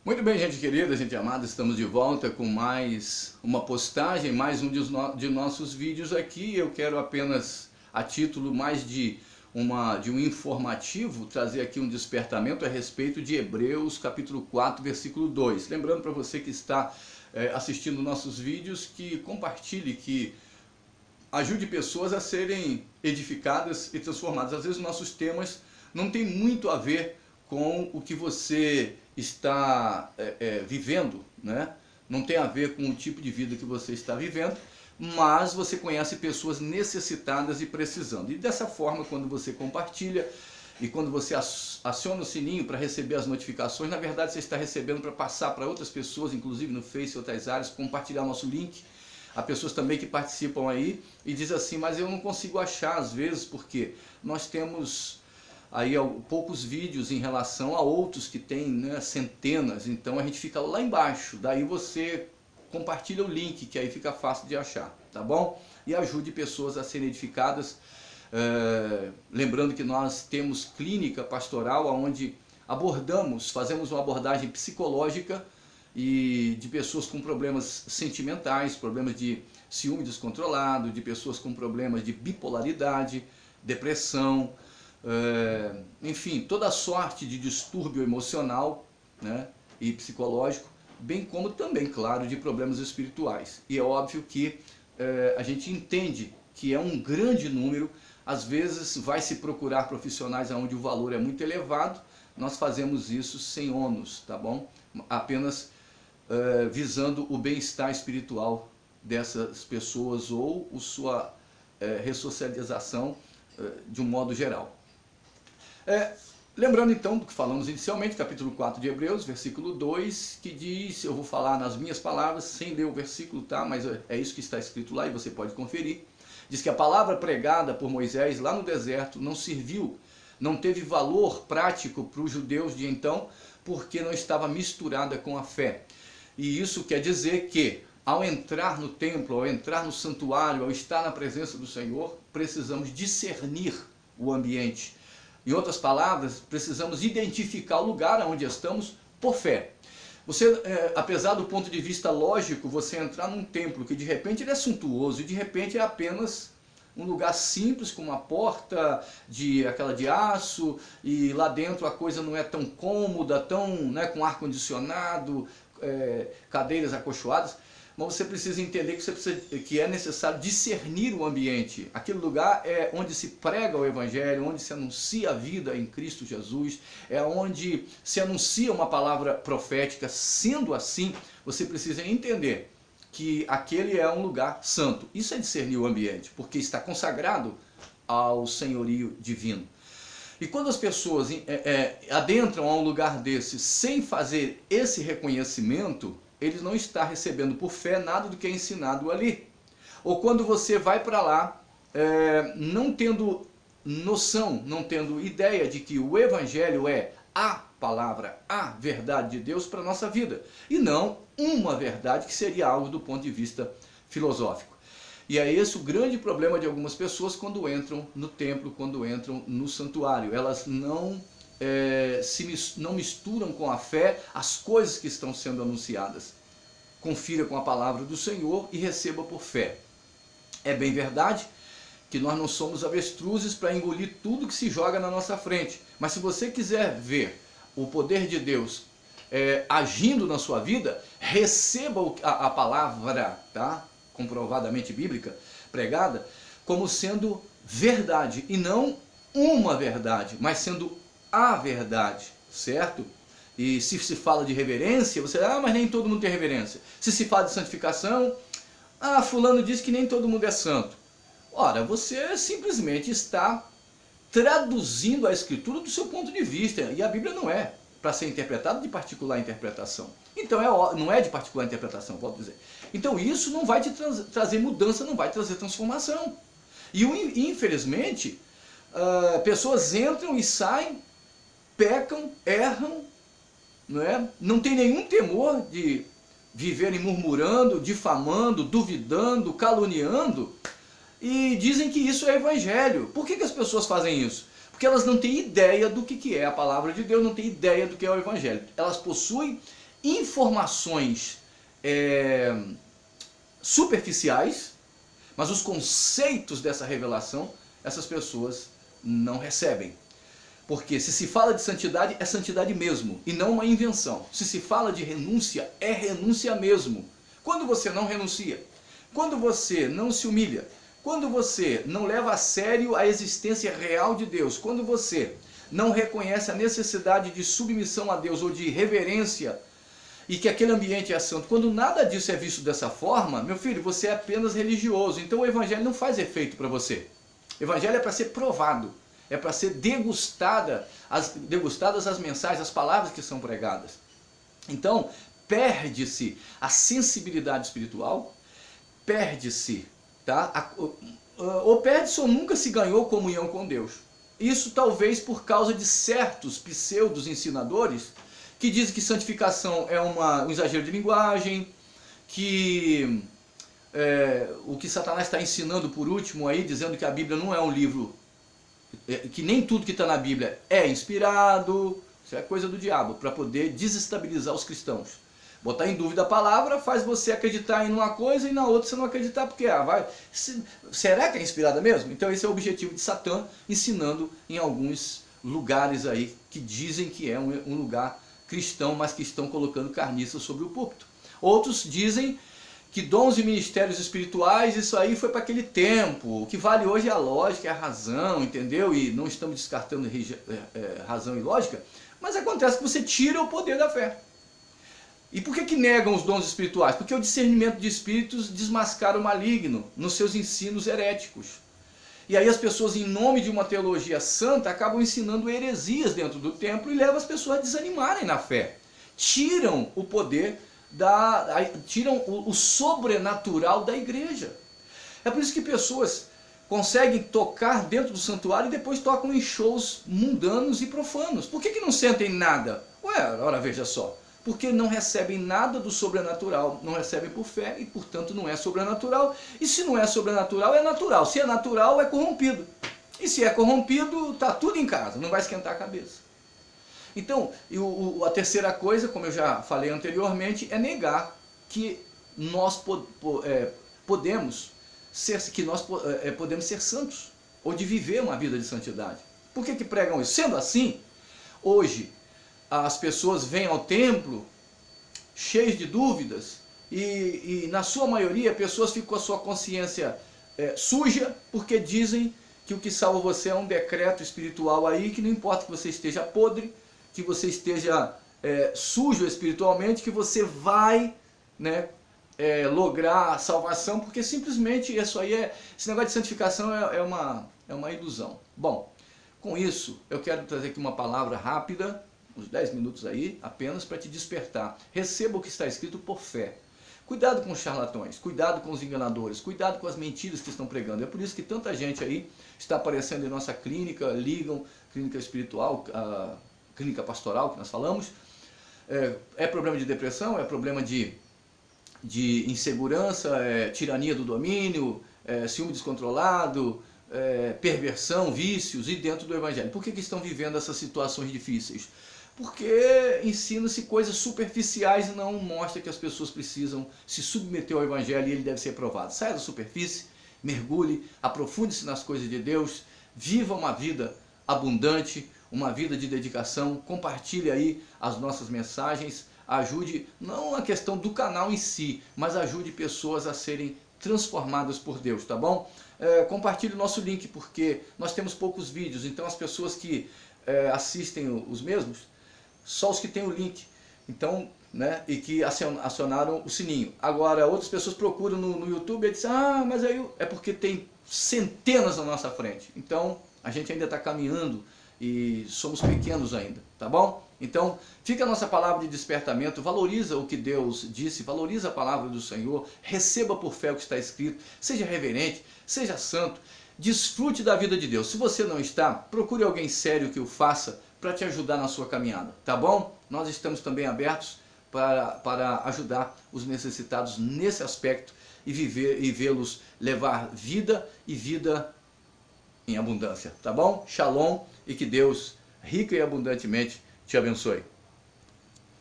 Muito bem, gente querida, gente amada, estamos de volta com mais uma postagem, mais um de nossos vídeos aqui. Eu quero apenas, a título mais de um informativo, trazer aqui um despertamento a respeito de Hebreus capítulo 4, versículo 2. Lembrando para você que está assistindo nossos vídeos, que compartilhe, que ajude pessoas a serem edificadas e transformadas. Às vezes nossos temas não têm muito a ver com o que você está vivendo, né? Não tem a ver com o tipo de vida que você está vivendo, mas você conhece pessoas necessitadas e precisando. E dessa forma, quando você compartilha e quando você aciona o sininho para receber as notificações, na verdade você está recebendo para passar para outras pessoas, inclusive no Face e outras áreas, compartilhar nosso link. Há pessoas também que participam aí e dizem assim, mas eu não consigo achar às vezes, porque nós temos aí poucos vídeos em relação a outros que tem, né, centenas, então a gente fica lá embaixo, daí você compartilha o link, que aí fica fácil de achar, tá bom? E ajude pessoas a serem edificadas, lembrando que nós temos clínica pastoral, onde fazemos uma abordagem psicológica e de pessoas com problemas sentimentais, problemas de ciúme descontrolado, de pessoas com problemas de bipolaridade, depressão, enfim, toda sorte de distúrbio emocional, né, e psicológico, bem como também, claro, de problemas espirituais. E é óbvio que a gente entende que é um grande número, às vezes vai se procurar profissionais onde o valor é muito elevado, nós fazemos isso sem ônus, tá bom? Apenas visando o bem-estar espiritual dessas pessoas ou sua ressocialização de um modo geral. Lembrando então do que falamos inicialmente, capítulo 4 de Hebreus, versículo 2, que diz, eu vou falar nas minhas palavras, sem ler o versículo, tá? Mas é isso que está escrito lá e você pode conferir. Diz que a palavra pregada por Moisés lá no deserto não serviu, não teve valor prático para os judeus de então, porque não estava misturada com a fé. E isso quer dizer que, ao entrar no templo, ao entrar no santuário, ao estar na presença do Senhor, precisamos discernir o ambiente. Em outras palavras, precisamos identificar o lugar onde estamos por fé. Você, apesar do ponto de vista lógico, você entrar num templo que de repente ele é suntuoso e de repente é apenas um lugar simples com uma porta aquela de aço e lá dentro a coisa não é tão cômoda, né, com ar-condicionado, cadeiras acolchoadas, mas você precisa entender que é necessário discernir o ambiente. Aquele lugar é onde se prega o Evangelho, onde se anuncia a vida em Cristo Jesus, é onde se anuncia uma palavra profética. Sendo assim, você precisa entender que aquele é um lugar santo. Isso é discernir o ambiente, porque está consagrado ao senhorio divino. E quando as pessoas adentram a um lugar desse sem fazer esse reconhecimento, eles não estão recebendo por fé nada do que é ensinado ali. Ou quando você vai para lá, não tendo noção, não tendo ideia de que o Evangelho é a palavra, a verdade de Deus para a nossa vida. E não uma verdade que seria algo do ponto de vista filosófico. E é esse o grande problema de algumas pessoas quando entram no templo, quando entram no santuário. Elas não misturam com a fé as coisas que estão sendo anunciadas. Confira com a palavra do Senhor e receba por fé. É bem verdade que nós não somos avestruzes para engolir tudo que se joga na nossa frente. Mas se você quiser ver o poder de Deus agindo na sua vida, receba a palavra, tá? Comprovadamente bíblica, pregada, como sendo verdade. E não uma verdade, mas sendo a verdade, certo? E se se fala de reverência, você mas nem todo mundo tem reverência. Se se fala de santificação, fulano diz que nem todo mundo é santo. Ora, você simplesmente está traduzindo a Escritura do seu ponto de vista, e a Bíblia não é para ser interpretada de particular interpretação. Então não é de particular interpretação, volto a dizer. Então isso não vai te trazer mudança, não vai trazer transformação. E infelizmente, pessoas entram e saem, pecam, erram, não tem nenhum temor de viverem murmurando, difamando, duvidando, caluniando, e dizem que isso é evangelho. Por que as pessoas fazem isso? Porque elas não têm ideia do que é a palavra de Deus, não têm ideia do que é o evangelho. Elas possuem informações superficiais, mas os conceitos dessa revelação, essas pessoas não recebem. Porque se se fala de santidade, é santidade mesmo, e não uma invenção. Se se fala de renúncia, é renúncia mesmo. Quando você não renuncia, quando você não se humilha, quando você não leva a sério a existência real de Deus, quando você não reconhece a necessidade de submissão a Deus ou de reverência, e que aquele ambiente é santo, quando nada disso é visto dessa forma, meu filho, você é apenas religioso. Então o evangelho não faz efeito para você. O evangelho é para ser provado, é para ser degustadas as mensagens, as palavras que são pregadas. Então, perde-se a sensibilidade espiritual, perde-se, tá? Ou perde-se ou nunca se ganhou comunhão com Deus. Isso talvez por causa de certos pseudos ensinadores que dizem que santificação é um exagero de linguagem, que o que Satanás está ensinando por último aí, dizendo que a Bíblia não é um livro, que nem tudo que está na Bíblia é inspirado. Isso é coisa do diabo, para poder desestabilizar os cristãos. Botar em dúvida a palavra faz você acreditar em uma coisa e na outra você não acreditar, porque será que é inspirada mesmo? Então esse é o objetivo de Satã, ensinando em alguns lugares aí que dizem que é um lugar cristão, mas que estão colocando carniça sobre o púlpito. Outros dizem que dons e ministérios espirituais, isso aí foi para aquele tempo. O que vale hoje é a lógica, é a razão, entendeu? E não estamos descartando razão e lógica, mas acontece que você tira o poder da fé. E por que negam os dons espirituais? Porque o discernimento de espíritos desmascara o maligno nos seus ensinos heréticos. E aí as pessoas, em nome de uma teologia santa, acabam ensinando heresias dentro do templo e levam as pessoas a desanimarem na fé. Tiram o poder, tiram o sobrenatural da igreja. É por isso que pessoas conseguem tocar dentro do santuário e depois tocam em shows mundanos e profanos. Por que não sentem nada? Ué, ora veja só. Porque não recebem nada do sobrenatural, não recebem por fé e, portanto, não é sobrenatural. E se não é sobrenatural, é natural. Se é natural, é corrompido. E se é corrompido, está tudo em casa, não vai esquentar a cabeça. Então, a terceira coisa, como eu já falei anteriormente, é negar que nós podemos ser santos, ou de viver uma vida de santidade. Por que pregam isso? Sendo assim, hoje, as pessoas vêm ao templo cheias de dúvidas e na sua maioria, pessoas ficam com a sua consciência suja, porque dizem que o que salva você é um decreto espiritual aí, que não importa que você esteja podre, que você esteja sujo espiritualmente, que você vai, né, lograr a salvação, porque simplesmente esse negócio de santificação é uma ilusão. Bom, com isso eu quero trazer aqui uma palavra rápida, uns 10 minutos aí, apenas para te despertar. Receba o que está escrito por fé. Cuidado com os charlatões, cuidado com os enganadores, cuidado com as mentiras que estão pregando. É por isso que tanta gente aí está aparecendo em nossa clínica, ligam, clínica espiritual, clínica pastoral que nós falamos. É problema de depressão, é problema de insegurança, tirania do domínio, ciúme descontrolado, perversão, vícios, e dentro do evangelho. Por que estão vivendo essas situações difíceis? Porque ensina-se coisas superficiais e não mostra que as pessoas precisam se submeter ao evangelho e ele deve ser provado. Saia da superfície, mergulhe, aprofunde-se nas coisas de Deus, viva uma vida abundante, uma vida de dedicação, compartilhe aí as nossas mensagens, ajude, não a questão do canal em si, mas ajude pessoas a serem transformadas por Deus, tá bom? Compartilhe o nosso link, porque nós temos poucos vídeos, então as pessoas que assistem os mesmos, só os que têm o link, então, né, e que acionaram o sininho. Agora, outras pessoas procuram no YouTube e dizem, mas aí é porque tem centenas na nossa frente. Então, a gente ainda está caminhando e somos pequenos ainda, tá bom? Então, fica a nossa palavra de despertamento, valoriza o que Deus disse, valoriza a palavra do Senhor, receba por fé o que está escrito, seja reverente, seja santo, desfrute da vida de Deus. Se você não está, procure alguém sério que o faça para te ajudar na sua caminhada, tá bom? Nós estamos também abertos para ajudar os necessitados nesse aspecto e vê-los levar vida e vida em abundância, tá bom? Shalom e que Deus rica e abundantemente te abençoe.